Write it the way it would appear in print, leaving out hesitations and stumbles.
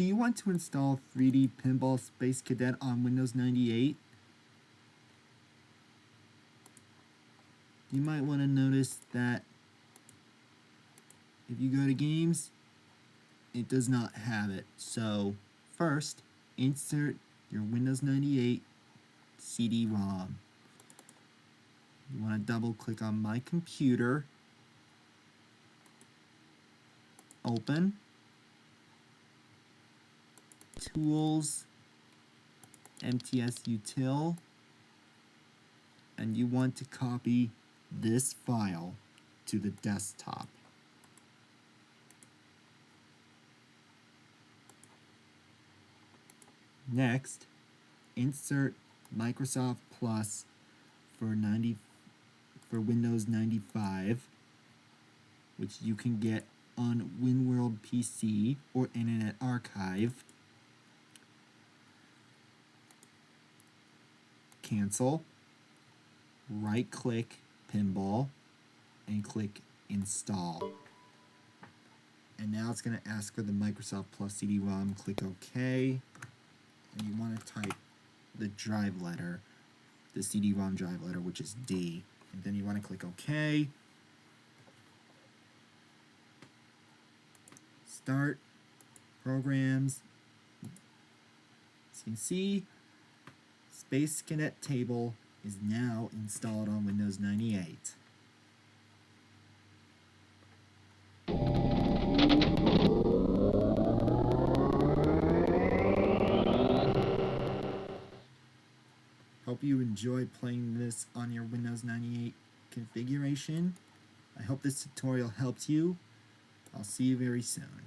Do you want to install 3D Pinball Space Cadet on Windows 98? You might want to notice that if you go to Games, it does not have it. So first, insert your Windows 98 CD-ROM. You want to double click on My Computer, open, Tools, Mtsutil, and you want to copy this file to the desktop. Next, insert Microsoft Plus for Windows 95, which you can get on WinWorld PC or Internet Archive. Cancel, right-click Pinball, and click Install. And now it's going to ask for the Microsoft Plus CD-ROM. Click OK, and you want to type the drive letter, the CD-ROM drive letter, which is D. And then you want to click OK. Start, Programs. As you can see, Space Cadet table is now installed on Windows 98. Hope you enjoy playing this on your Windows 98 configuration. I hope this tutorial helped you. I'll see you very soon.